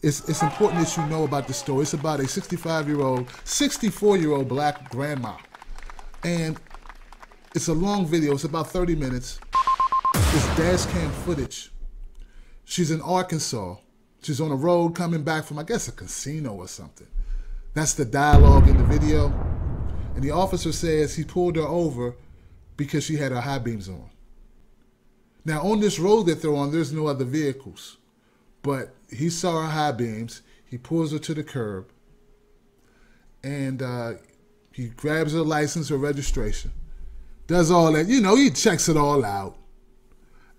it's important that you know about this story. It's about a 64-year-old black grandma. And it's a long video. It's about 30 minutes. It's dash cam footage. She's in Arkansas. She's on a road coming back from, I guess, a casino or something. That's the dialogue in the video. And the officer says he pulled her over because she had her high beams on. Now, on this road that they're on, there's no other vehicles. But he saw her high beams. He pulls her to the curb. And he grabs her license, her registration. Does all that. You know, he checks it all out.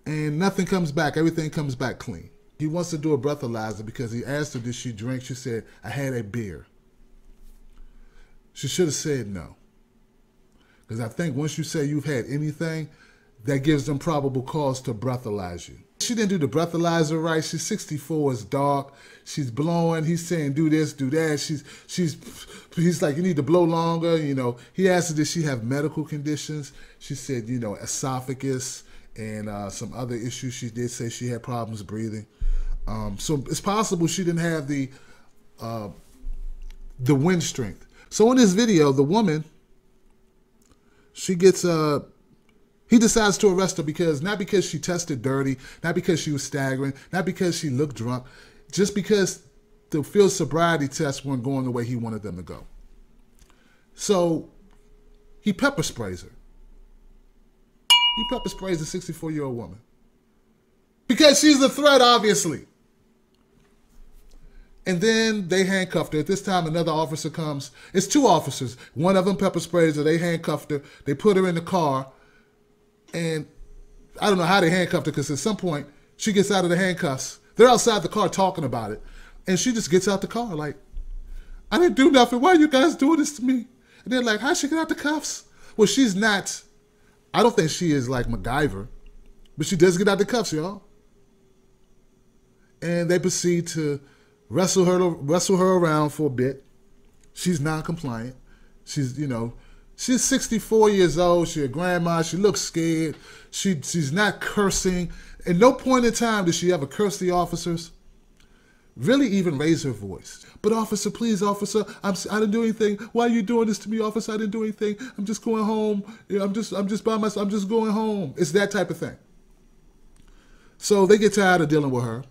And nothing comes back. Everything comes back clean. He wants to do a breathalyzer because he asked her, did she drink? She said, I had a beer. She should have said no. Because I think once you say you've had anything, that gives them probable cause to breathalyze you. She didn't do the breathalyzer right. She's 64, it's dark. She's blowing. He's saying, do this, do that. He's like, you need to blow longer. You know, he asked her, did she have medical conditions? She said, you know, esophagus and some other issues. She did say she had problems breathing. So it's possible she didn't have the wind strength. So in this video, the woman, she gets he decides to arrest her not because she tested dirty, not because she was staggering, not because she looked drunk, just because the field sobriety tests weren't going the way he wanted them to go. So he pepper sprays her. He pepper sprays a 64-year-old woman. Because she's a threat, obviously. And then they handcuffed her. At this time, another officer comes. It's two officers. One of them pepper sprays her. They handcuffed her. They put her in the car. And I don't know how they handcuffed her because at some point, she gets out of the handcuffs. They're outside the car talking about it. And she just gets out the car like, I didn't do nothing. Why are you guys doing this to me? And they're like, how'd she get out the cuffs? Well, she's not, I don't think she is like MacGyver. But she does get out the cuffs, y'all. And they proceed to wrestle her around for a bit. She's non-compliant. She's, you know, she's 64 years old. She's a grandma. She looks scared. She's not cursing. At no point in time did she ever curse the officers, really even raise her voice. But officer, please, officer, I didn't do anything. Why are you doing this to me, officer? I didn't do anything. I'm just going home. I'm just by myself. I'm just going home. It's that type of thing. So they get tired of dealing with her.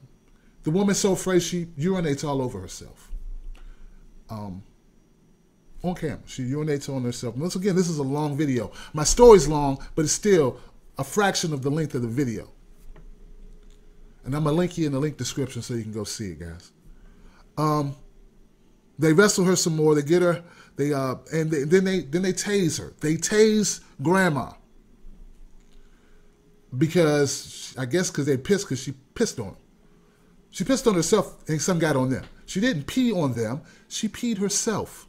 The woman's so afraid she urinates all over herself. On camera, she urinates on herself. Once again, this is a long video. My story's long, but it's still a fraction of the length of the video. And I'm gonna link you in the link description so you can go see it, guys. They wrestle her some more. They get her. Then they tase her. They tase grandma because I guess because they pissed because she pissed on them. She pissed on herself and some got on them. She didn't pee on them. She peed herself.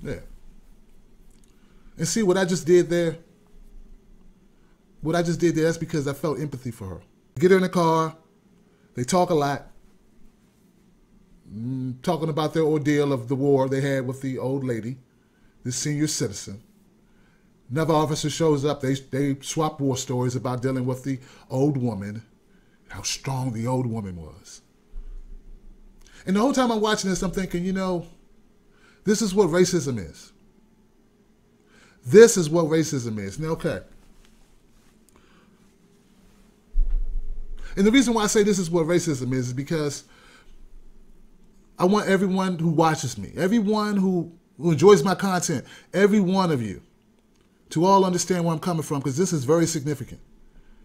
Yeah. And see what I just did there? What I just did there, that's because I felt empathy for her. Get her in the car. They talk a lot. Talking about their ordeal of the war they had with the old lady, the senior citizen. Another officer shows up. They swap war stories about dealing with the old woman, how strong the old woman was. And the whole time I'm watching this, I'm thinking, you know, this is what racism is. This is what racism is. Now, okay. And the reason why I say this is what racism is because I want everyone who watches me, everyone who enjoys my content, every one of you, to all understand where I'm coming from, because this is very significant.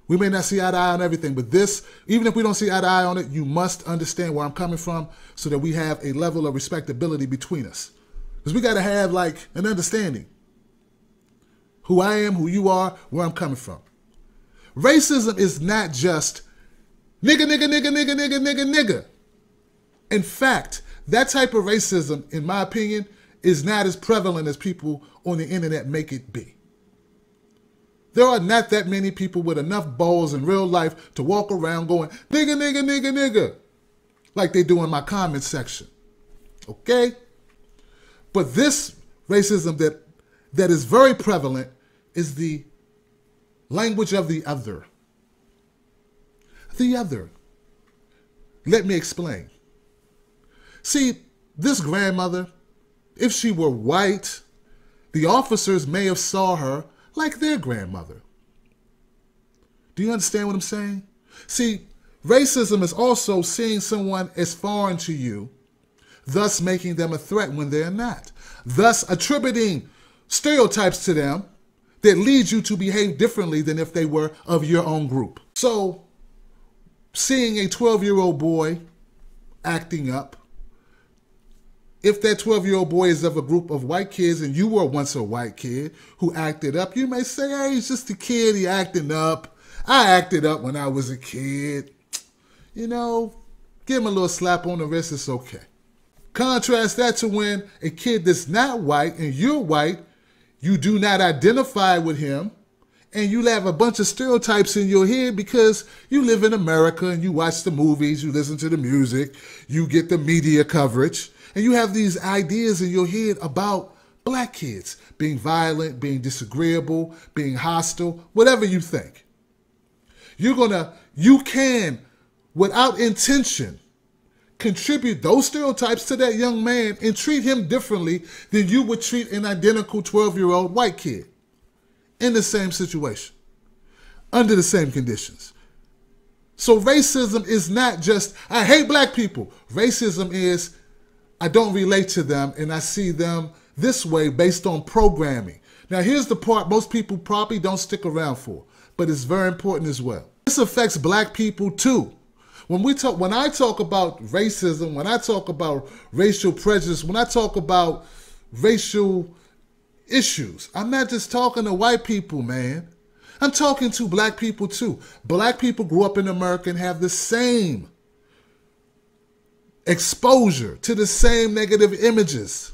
We may not see eye to eye on everything, but this, even if we don't see eye to eye on it, you must understand where I'm coming from so that we have a level of respectability between us. Because we got to have like an understanding. Who I am, who you are, where I'm coming from. Racism is not just nigga, nigga, nigga, nigga, nigga, nigga, nigga. In fact, that type of racism, in my opinion, is not as prevalent as people on the internet make it be. There are not that many people with enough balls in real life to walk around going, nigga, nigga, nigga, nigga, like they do in my comment section. Okay? But this racism that is very prevalent is the language of the other. The other. Let me explain. See, this grandmother, if she were white, the officers may have saw her like their grandmother. Do you understand what I'm saying? See, racism is also seeing someone as foreign to you, thus making them a threat when they're not, thus attributing stereotypes to them that lead you to behave differently than if they were of your own group. So, seeing a 12-year-old boy acting up, if that 12-year-old boy is of a group of white kids and you were once a white kid who acted up, you may say, hey, he's just a kid, he acting up. I acted up when I was a kid. You know, give him a little slap on the wrist, it's okay. Contrast that to when a kid that's not white and you're white, you do not identify with him, and you have a bunch of stereotypes in your head because you live in America and you watch the movies, you listen to the music, you get the media coverage, and you have these ideas in your head about black kids being violent, being disagreeable, being hostile, whatever you think. You can, without intention, contribute those stereotypes to that young man and treat him differently than you would treat an identical 12-year-old white kid in the same situation, under the same conditions. So racism is not just, I hate black people. Racism is, I don't relate to them and I see them this way based on programming. Now here's the part most people probably don't stick around for, but it's very important as well. This affects black people too. When I talk about racism, when I talk about racial prejudice, when I talk about racial issues, I'm not just talking to white people, man. I'm talking to black people too. Black people grew up in America and have the same exposure to the same negative images,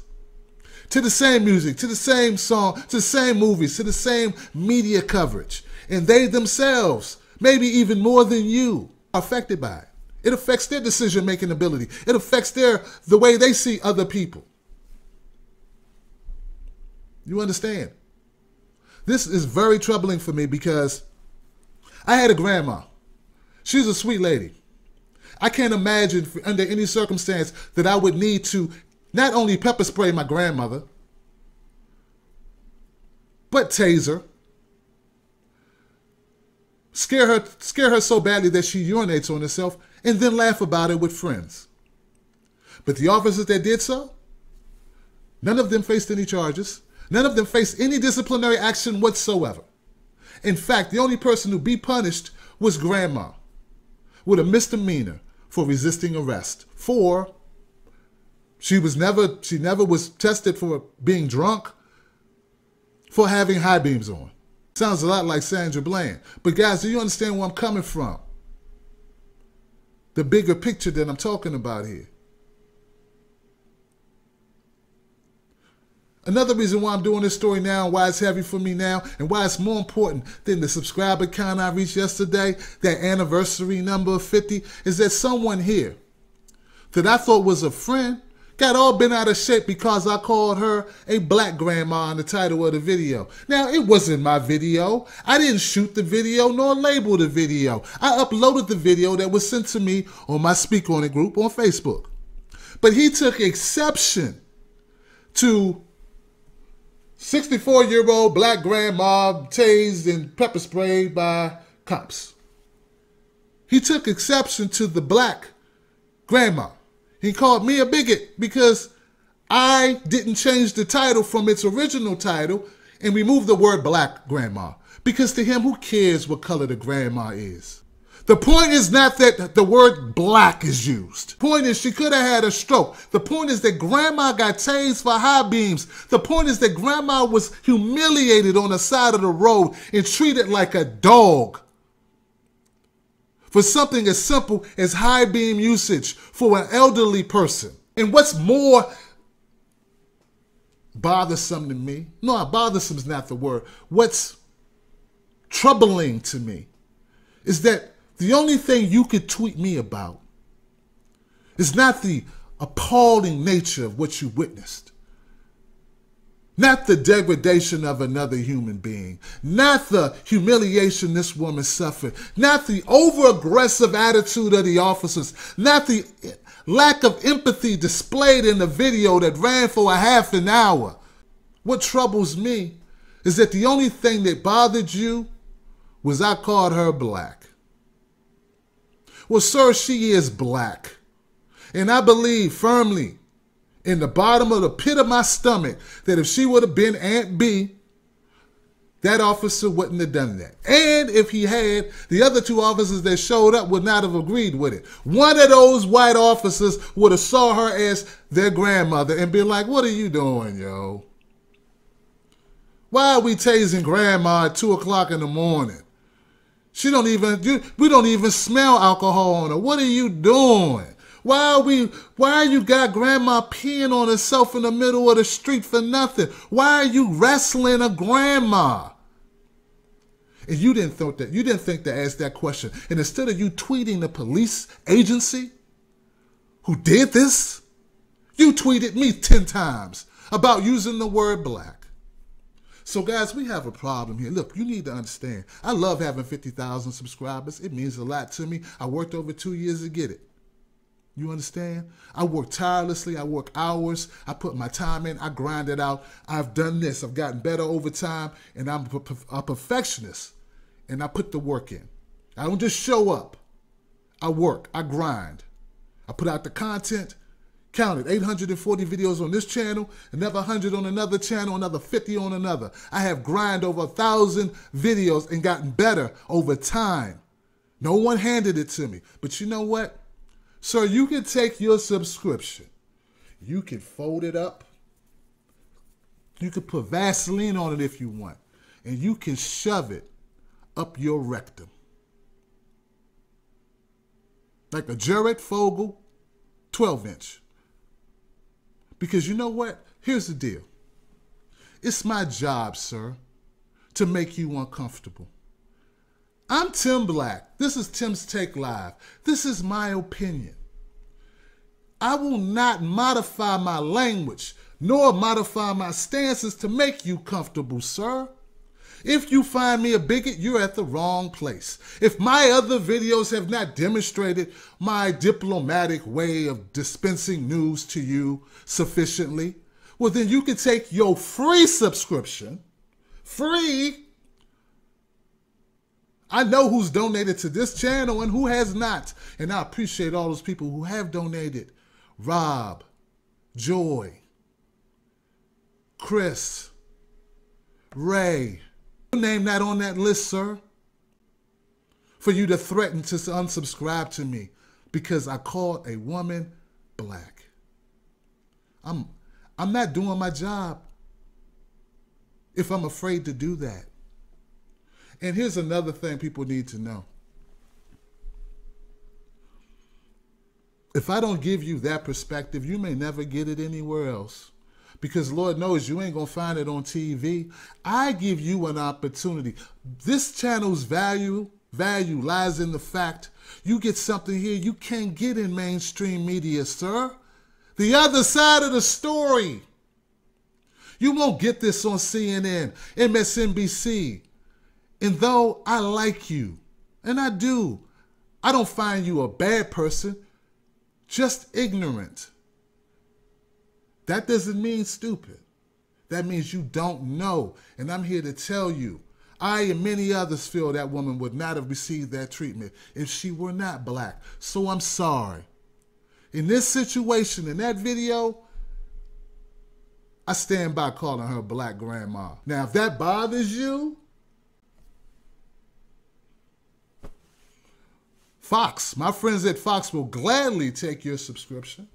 to the same music, to the same song, to the same movies, to the same media coverage. And they themselves, maybe even more than you, are affected by it. It affects their decision-making ability. It affects the way they see other people. You understand? This is very troubling for me because I had a grandma. She was a sweet lady. I can't imagine under any circumstance that I would need to not only pepper spray my grandmother, but taser, scare her so badly that she urinates on herself, and then laugh about it with friends. But the officers that did so, none of them faced any charges. None of them faced any disciplinary action whatsoever. In fact, the only person to be punished was grandma with a misdemeanor for resisting arrest. She never was tested for being drunk, for having high beams on. Sounds a lot like Sandra Bland. But guys, do you understand where I'm coming from? The bigger picture that I'm talking about here. Another reason why I'm doing this story now, why it's heavy for me now, and why it's more important than the subscriber count I reached yesterday, that anniversary number of 50, is that someone here that I thought was a friend got all bent out of shape because I called her a black grandma in the title of the video. Now, it wasn't my video. I didn't shoot the video nor label the video. I uploaded the video that was sent to me on my Speak On It group on Facebook. But he took exception to 64-year-old black grandma tased and pepper sprayed by cops. He took exception to the black grandma. He called me a bigot because I didn't change the title from its original title and remove the word black grandma. Because to him, who cares what color the grandma is? The point is not that the word black is used. The point is she could have had a stroke. The point is that grandma got tased for high beams. The point is that grandma was humiliated on the side of the road and treated like a dog for something as simple as high beam usage for an elderly person. And what's more bothersome to me, no, bothersome is not the word. What's troubling to me is that the only thing you could tweet me about is not the appalling nature of what you witnessed. Not the degradation of another human being. Not the humiliation this woman suffered. Not the over-aggressive attitude of the officers. Not the lack of empathy displayed in the video that ran for a half an hour. What troubles me is that the only thing that bothered you was I called her black. Well, sir, she is black. And I believe firmly in the bottom of the pit of my stomach that if she would have been Aunt B, that officer wouldn't have done that. And if he had, the other two officers that showed up would not have agreed with it. One of those white officers would have saw her as their grandmother and been like, what are you doing, yo? Why are we tasing grandma at 2 o'clock in the morning? We don't even smell alcohol on her. What are you doing? Why you got grandma peeing on herself in the middle of the street for nothing? Why are you wrestling a grandma? And you didn't think to ask that question. And instead of you tweeting the police agency who did this, you tweeted me 10 times about using the word black. So guys, we have a problem here. Look, you need to understand. I love having 50,000 subscribers. It means a lot to me. I worked over 2 years to get it. You understand? I work tirelessly. I work hours. I put my time in. I grind it out. I've done this. I've gotten better over time, and I'm a perfectionist, and I put the work in. I don't just show up. I work. I grind. I put out the content. Counted 840 videos on this channel, another 100 on another channel, another 50 on another. I have grind over 1,000 videos and gotten better over time. No one handed it to me. But you know what? Sir, you can take your subscription. You can fold it up. You can put Vaseline on it if you want. And you can shove it up your rectum. Like a Jared Fogle 12-inch. Because you know what? Here's the deal. It's my job, sir, to make you uncomfortable. I'm Tim Black. This is Tim's Take Live. This is my opinion. I will not modify my language nor modify my stances to make you comfortable, sir. If you find me a bigot, you're at the wrong place. If my other videos have not demonstrated my diplomatic way of dispensing news to you sufficiently, well, then you can take your free subscription, free. I know who's donated to this channel and who has not. And I appreciate all those people who have donated. Rob, Joy, Chris, Ray. Your name not on that list, sir. For you to threaten to unsubscribe to me because I called a woman black. I'm not doing my job if I'm afraid to do that. And here's another thing people need to know. If I don't give you that perspective, you may never get it anywhere else. Because Lord knows you ain't going to find it on TV. I give you an opportunity. This channel's value lies in the fact you get something here you can't get in mainstream media, sir. The other side of the story. You won't get this on CNN, MSNBC. And though I like you, and I do, I don't find you a bad person, just ignorant. That doesn't mean stupid. That means you don't know. And I'm here to tell you, I and many others feel that woman would not have received that treatment if she were not black. So I'm sorry. In this situation, in that video, I stand by calling her black grandma. Now, if that bothers you, Fox, my friends at Fox will gladly take your subscription.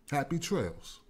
Happy trails.